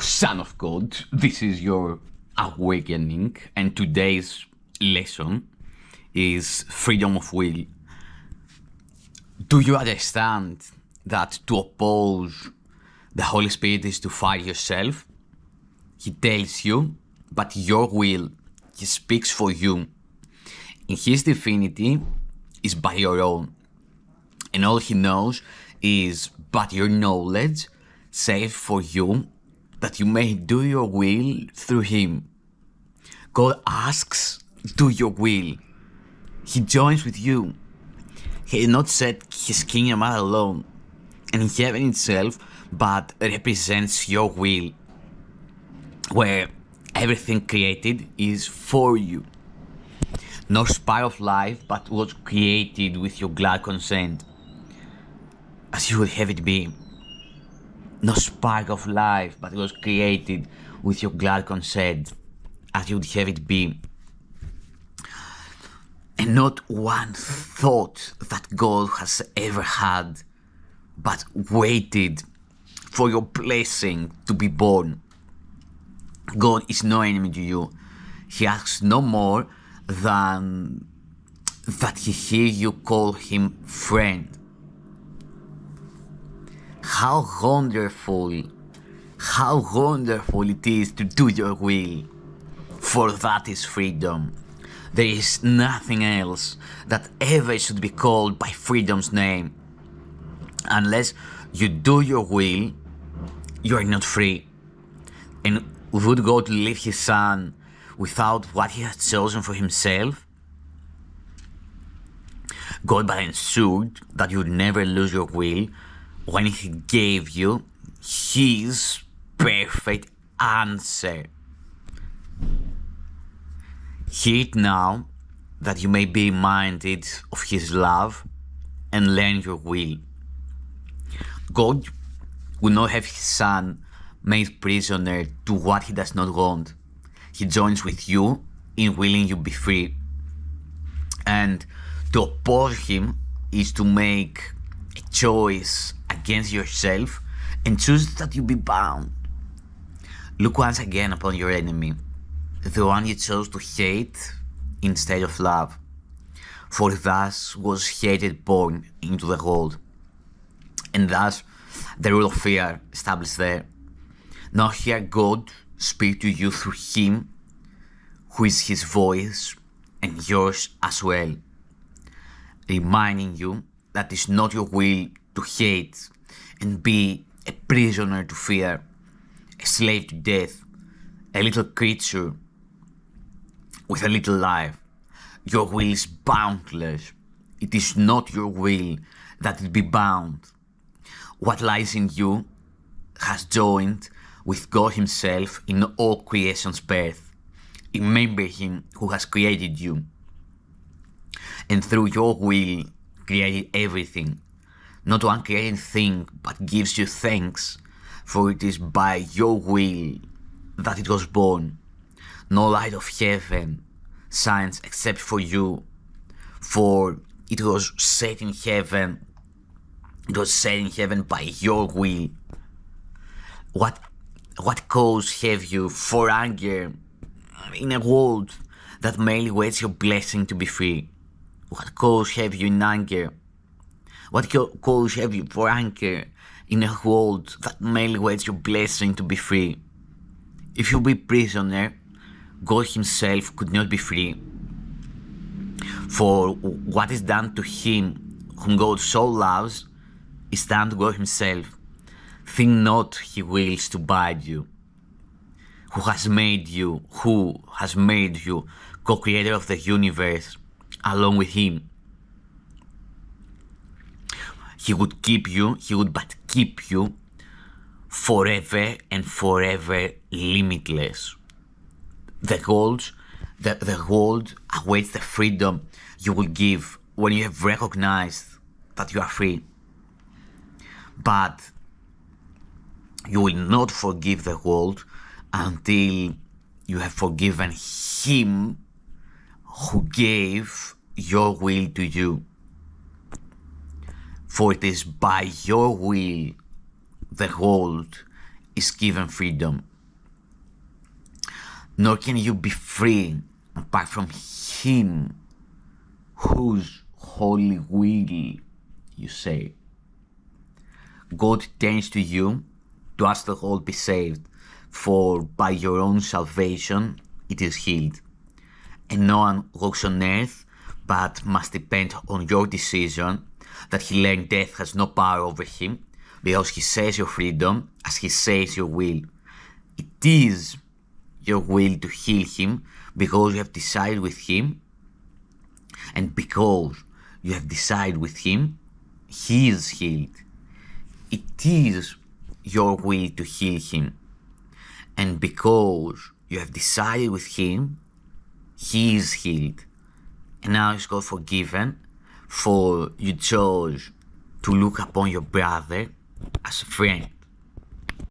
Son of God, this is your awakening, and today's lesson is freedom of will. Do you understand that to oppose the Holy Spirit is to fight yourself? He tells you, but your will, He speaks for you. In His divinity is by your own. And all He knows is but your knowledge, save for you, that you may do your will through Him. God asks, do your will. He joins with you. He did not set His kingdom out alone, and in heaven itself, but represents your will, where everything created is for you. No spark of life, but was created with your glad consent, as you would have it be. No spark of life, but was created with your glad consent, as you would have it be. And not one thought that God has ever had, but waited for your blessing to be born. God is no enemy to you. He asks no more than that He hear you call Him friend. How wonderful it is to do your will, for that is freedom. There is nothing else that ever should be called by freedom's name. Unless you do your will, you are not free. And would God leave His Son without what He has chosen for Himself? God but ensured that you would never lose your will when He gave you His perfect answer. Hear it now, that you may be minded of His love and learn your will. God will not have His Son made prisoner to what He does not want. He joins with you in willing you be free. And to oppose Him is to make a choice against yourself and choose that you be bound. Look once again upon your enemy, the one you chose to hate instead of love. For thus was hated born into the world, and thus the rule of fear established there. Now hear God speak to you through Him, who is His voice and yours as well, reminding you that it's not your will to hate and be a prisoner to fear, a slave to death, a little creature with a little life. Your will is boundless. It is not your will that it be bound. What lies in you has joined with God Himself in all creation's birth. Remember Him who has created you, and through your will created everything. Not one created thing, but gives you thanks, for it is by your will that it was born. No light of heaven shines except for you, for it was set in heaven. It was set in heaven by your will. What cause have you for anger in a world that merely waits your blessing to be free? What cause have you in anger? What cause have you for anger in a world that merely waits your blessing to be free? If you be prisoner, God Himself could not be free. For what is done to him whom God so loves is done to God Himself. Think not He wills to bind you, who has made you, co-creator of the universe, along with Him. He would but keep you forever and forever limitless. The world awaits the freedom you will give when you have recognized that you are free. But you will not forgive the world until you have forgiven Him who gave your will to you. For it is by your will the world is given freedom. nor can you be free apart from Him whose holy will you say. God turns to you to ask the whole be saved, for by your own salvation it is healed. And no one walks on earth but must depend on your decision that he learned death has no power over him, because he says your freedom as he says your will. It is your will to heal him because you have decided with him, and because you have decided with him, he is healed. It is your will to heal him, and because you have decided with him, he is healed. And now is God forgiven, for you chose to look upon your brother as a friend.